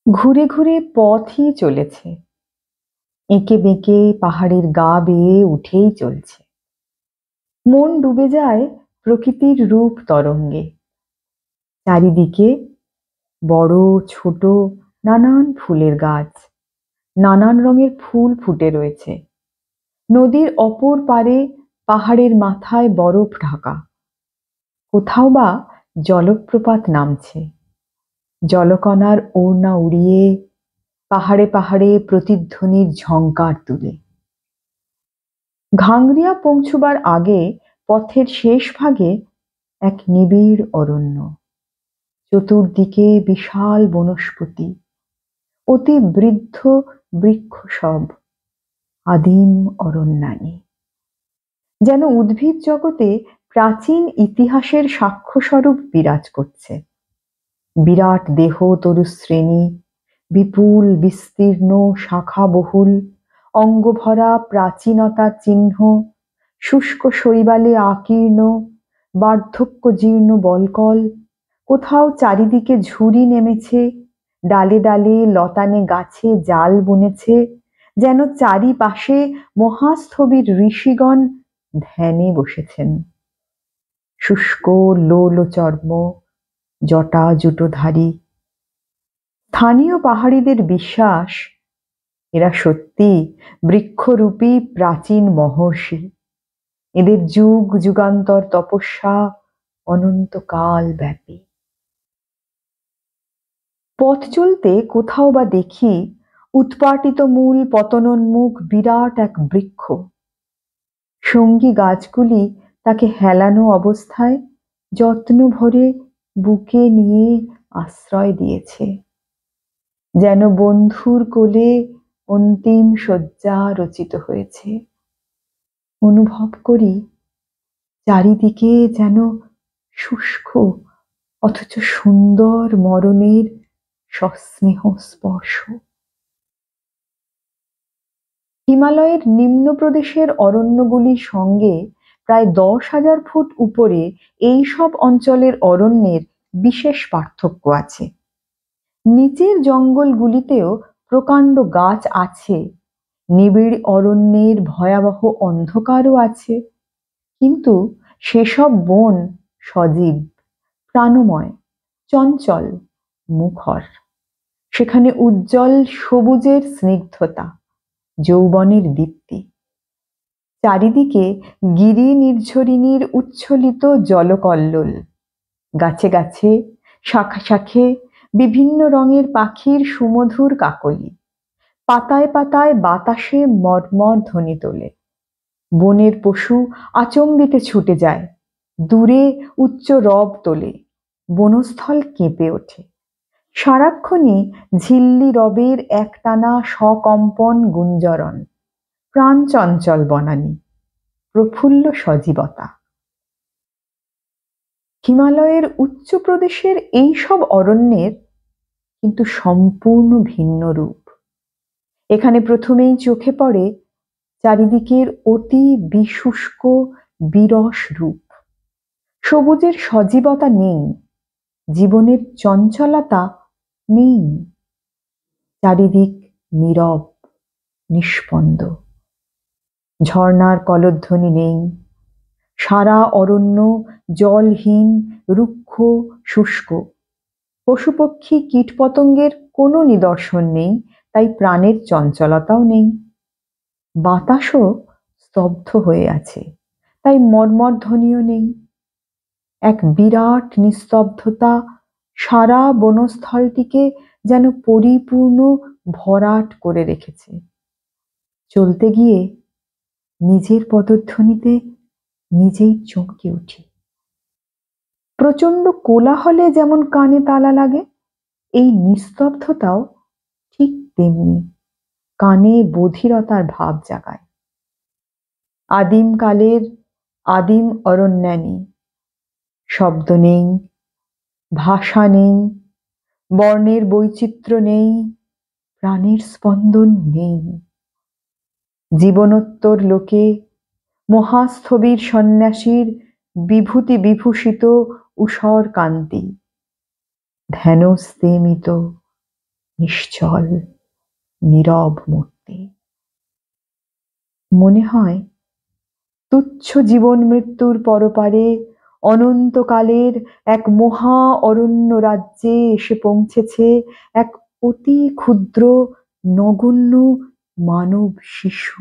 ঘুরে ঘুরে পথই চলেছে, এঁকে বেঁকে পাহাড়ের গা বেয়ে উঠেই চলছে। মন ডুবে যায় প্রকৃতির রূপ তরঙ্গে। চারিদিকে বড় ছোট নানান ফুলের গাছ, নানান রঙের ফুল ফুটে রয়েছে। নদীর অপর পারে পাহাড়ের মাথায় বরফ ঢাকা। কোথাও বা জলপ্রপাত নামছে, জলকণার ওড়না উড়িয়ে পাহাড়ে পাহাড়ে প্রতিধ্বনির ঝংকার তুলে। ঘাংরিয়া পৌঁছবার আগে পথের শেষ ভাগে এক নিবিড় অরণ্য, চতুর্দিকে বিশাল বনস্পতি, অতি বৃদ্ধ বৃক্ষ সব, আদিম অরণ্যানী। যেন উদ্ভিদ জগতে প্রাচীন ইতিহাসের সাক্ষ্যস্বরূপ বিরাজ করছে। বিরাট দেহ তরুশ্রেণী, বিপুল বিস্তীর্ণ শাখা বহুল, অঙ্গভরা প্রাচীনতার চিহ্ন, শুষ্ক শৈবালে আকীর্ণ, বার্ধক্য জীর্ণ বলকল। কোথাও চারিদিকে ঝুরি নেমেছে, ডালে ডালে লতানে গাছে জাল বুনেছে, যেন চারিপাশে মহাস্থবির ঋষিগণ ধ্যানে বসেছেন। শুষ্ক লোলচর্ম, জটা জুটোধারী। স্থানীয় পাহাড়িদের বিশ্বাস, এরা সত্যি বৃক্ষরূপী প্রাচীন মহর্ষি। এদের যুগ যুগান্তর তপস্যা অনন্তকাল ব্যাপী। পথ চলতে কোথাও বা দেখি উৎপাটিত মূল পতনোন্মুখ বিরাট এক বৃক্ষ। সঙ্গী গাছগুলি তাকে হেলানো অবস্থায় যত্ন ভরে বুকে নিয়ে আশ্রয় দিয়েছে, যেন বন্ধুর কোলে অন্তিম শয্যা রচিত হয়েছে। অনুভব করি চারিদিকে যেন শুষ্ক অথচ সুন্দর মরণের সস্নেহ স্পর্শ। হিমালয়ের নিম্ন প্রদেশের অরণ্যগুলির সঙ্গে প্রায় 10,000 ফুট উপরে এই সব অঞ্চলের অরণ্যের বিশেষ পার্থক্য আছে। নিচের জঙ্গলগুলিতেও প্রকাণ্ড গাছ আছে, নিবিড় অরণ্যের ভয়াবহ অন্ধকারও আছে, কিন্তু সেসব বন সজীব, প্রাণময়, চঞ্চল, মুখর। সেখানে উজ্জ্বল সবুজের স্নিগ্ধতা, যৌবনের দীপ্তি। চারিদিকে গিরি নির্ঝরিণীর উচ্ছলিত জলকল্লোল, গাছে গাছে শাখা শাখে বিভিন্ন রঙের পাখির সুমধুর কাকলি, পাতায় পাতায় বাতাসে মর্মর ধ্বনি তোলে। বনের পশু আচম্বিতে ছুটে যায়, দূরে উচ্চ রব তোলে, বনস্থল কেঁপে ওঠে। সারাক্ষণই ঝিল্লি রবের একটানা সকম্পন গুঞ্জরণ, প্রাণ চঞ্চল বনানী, প্রফুল্ল সজীবতা। হিমালয়ের উচ্চ প্রদেশের এই সব অরণ্যের কিন্তু সম্পূর্ণ ভিন্ন রূপ। এখানে প্রথমেই চোখে পড়ে চারিদিকের অতি বিশুষ্ক বিরস রূপ। সবুজের সজীবতা নেই, জীবনের চঞ্চলতা নেই। চারিদিক নীরব, নিস্পন্দ। ঝর্ণার কলধ্বনি নেই। সারা অরণ্য জলহীন, রুক্ষ, শুষ্ক। পশুপক্ষী কীটপতঙ্গের কোনো নিদর্শন নেই, তাই প্রাণের চঞ্চলতাও নেই। বাতাসও স্তব্ধ হয়ে আছে, তাই মর্মর ধ্বনিও নেই। এক বিরাট নিস্তব্ধতা সারা বনস্থলটিকে যেন পরিপূর্ণ ভরাট করে রেখেছে। চলতে গিয়ে নিজের পদধ্বনিতে নিজেই চমকে উঠি। প্রচণ্ড কোলাহলে যেমন কানে তালা লাগে, এই নিস্তব্ধতাও ঠিক তেমনি কানে বধিরতার ভাব জাগায়। আদিমকালের আদিম অরণ্যানী, শব্দ নেই, ভাষা নেই, বর্ণের বৈচিত্র্য নেই, প্রাণের স্পন্দন নেই। জীবনোত্তর লোকে মহাস্থবির সন্ন্যাসীর বিভূতি বিভূষিত ঊষর কান্তি, ধ্যানস্তেমিত নিশ্চল নীরব মূর্তি। মনে হয় তুচ্ছ জীবন মৃত্যুর পরপারে অনন্তকালের এক মহা অরণ্য রাজ্যে এসে পৌঁছেছে এক অতি ক্ষুদ্র নগণ্য মানব শিশু।